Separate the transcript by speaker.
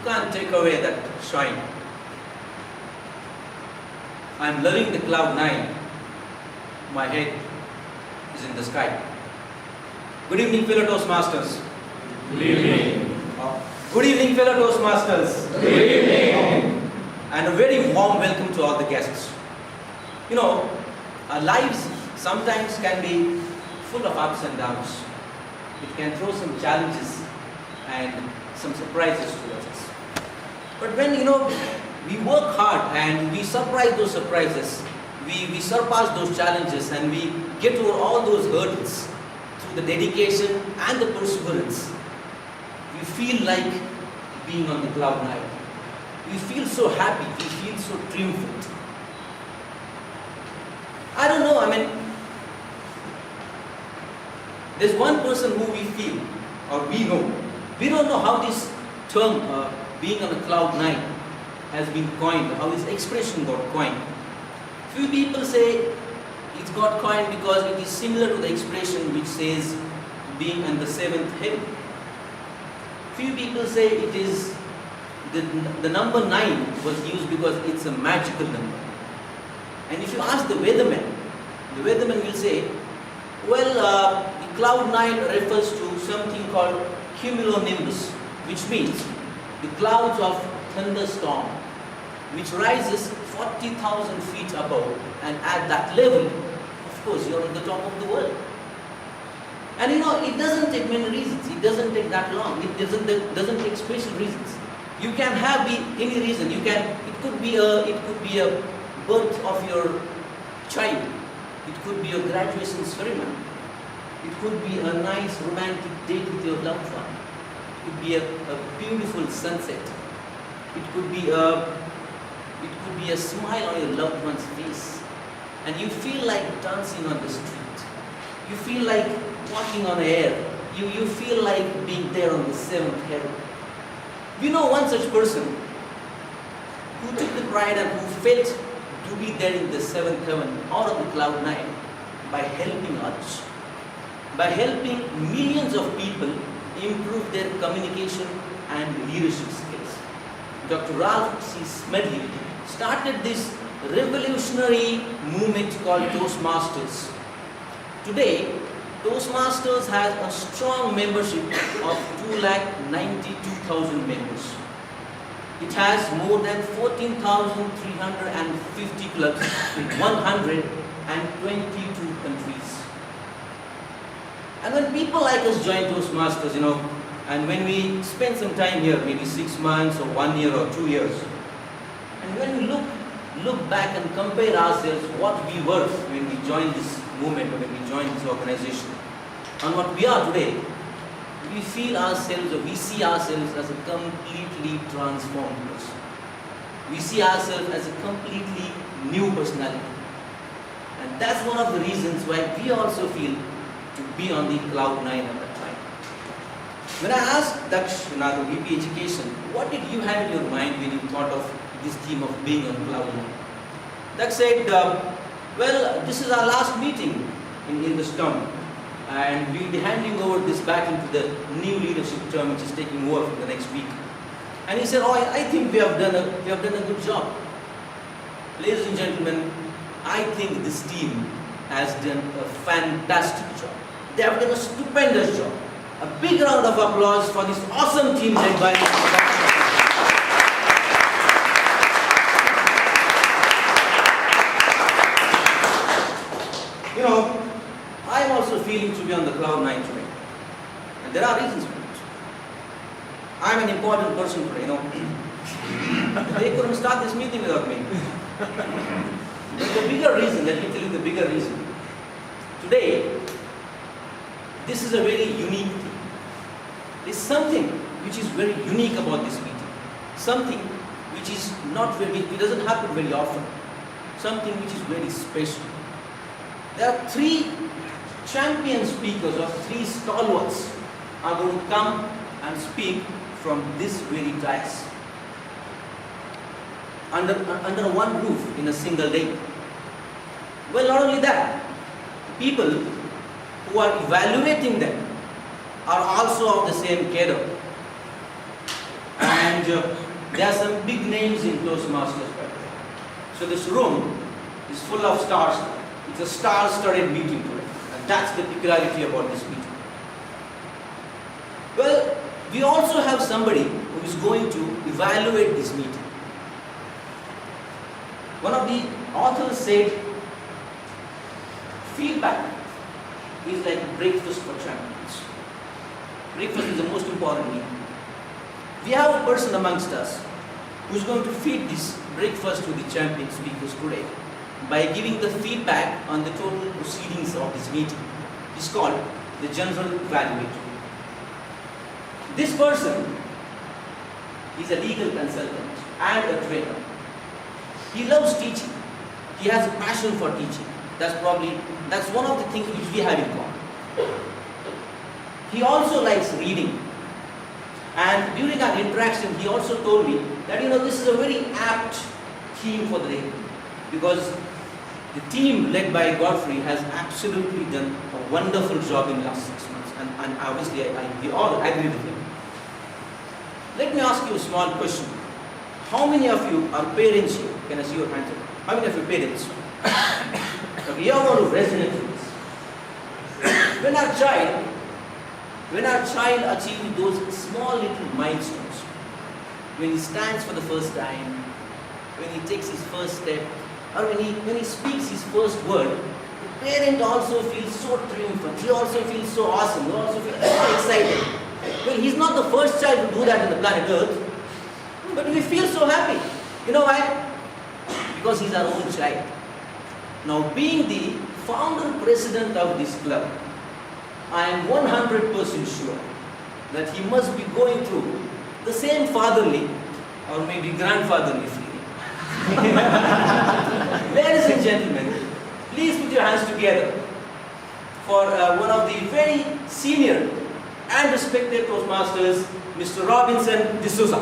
Speaker 1: can't take away that shine. I'm loving the cloud nine. My head is in the sky. Good evening, fellow Toastmasters.
Speaker 2: Good evening.
Speaker 1: Good evening, fellow Toastmasters.
Speaker 2: Good evening.
Speaker 1: And a very warm welcome to all the guests. You know, our lives sometimes can be full of ups and downs. It can throw some challenges and some surprises towards us. But when, we work hard and we surprise those surprises, we surpass those challenges and we get over all those hurdles through the dedication and the perseverance, we feel like being on the cloud nine. We feel so happy, we feel so triumphant. I don't know, there's one person who we feel, or we know. We don't know how this term, being on the cloud nine, has been coined, how this expression got coined. Few people say it's got coined because it is similar to the expression which says being in the seventh heaven. Few people say it is the number 9 was used because it's a magical number. And if you ask the weatherman will say, well, the cloud 9 refers to something called cumulonimbus, which means the clouds of thunderstorm, which rises 40,000 feet above, and at that level, of course, you're on the top of the world. And it doesn't take many reasons. It doesn't take that long. It doesn't take special reasons. You can have any reason. It could be a birth of your child. It could be a graduation ceremony. It could be a nice romantic date with your loved one. It could be a beautiful sunset. It could be a smile on your loved one's face. And you feel like dancing on the street. You feel like walking on air. You feel like being there on the seventh heaven. We know one such person who took the pride and who felt to be there in the seventh heaven or on the cloud nine by helping others. By helping millions of people improve their communication and leadership skills. Dr. Ralph C. Smedley started this revolutionary movement called Toastmasters. Today, Toastmasters has a strong membership of 292,000 members. It has more than 14,350 clubs in 122 countries. And when people like us join Toastmasters, and when we spend some time here, maybe 6 months or 1 year or 2 years, and when we look back and compare ourselves what we were when we joined this movement or when we joined this organization and what we are today, we feel ourselves or we see ourselves as a completely transformed person. We see ourselves as a completely new personality. And that's one of the reasons why we also feel to be on the cloud nine at that time. When I asked Daksh, the VP Education, what did you have in your mind when you thought of this theme of being on cloud nine? Daksh said, well, this is our last meeting in this term, and we'll be handing over this back into the new leadership term, which is taking over for the next week. And he said, I think we have done a good job. Ladies and gentlemen, I think this team has done a fantastic job. They have done a stupendous job. A big round of applause for this awesome team led by I'm also feeling to be on the cloud nine today. And there are reasons for it. I'm an important person today, They couldn't start this meeting without me. But the bigger reason, let me tell you the bigger reason. Today, this is a very unique thing. There's something which is very unique about this meeting. Something which is it doesn't happen very often. Something which is very special. There are 3 champion speakers or 3 stalwarts are going to come and speak from this very dais. Under one roof in a single day. Well, not only that, people who are evaluating them are also of the same cadre. And And there are some big names in Toastmasters. So this room is full of stars. It's a star-studded meeting today. And that's the peculiarity about this meeting. Well, we also have somebody who is going to evaluate this meeting. One of the authors said, feedback is like breakfast for champions. Breakfast is the most important meal. We have a person amongst us who is going to feed this breakfast to the champion speakers today by giving the feedback on the total proceedings of this meeting. It's called the general evaluator. This person is a legal consultant and a trainer. He loves teaching. He has a passion for teaching. That's one of the things which we have in common. He also likes reading. And during our interaction, he also told me that this is a very apt theme for the day, because the team led by Godfrey has absolutely done a wonderful job in the last 6 months, and obviously we all agree with him. Let me ask you a small question. How many of you are parents here? Can I see your hands up? How many of you are parents? Okay, you are going to resonate with this. When our child achieves those small little milestones, when he stands for the first time, when he takes his first step, or when he speaks his first word, the parent also feels so triumphant. He also feels so awesome. He also feels so excited. Well, he's not the first child to do that on the planet Earth, but we feel so happy. You know why? Because he's our own child. Now, being the founder president of this club, I am 100% sure that he must be going through the same fatherly or maybe grandfatherly feeling. Ladies and gentlemen, please put your hands together for one of the very senior and respected Toastmasters, Mr. Robinson D'Souza.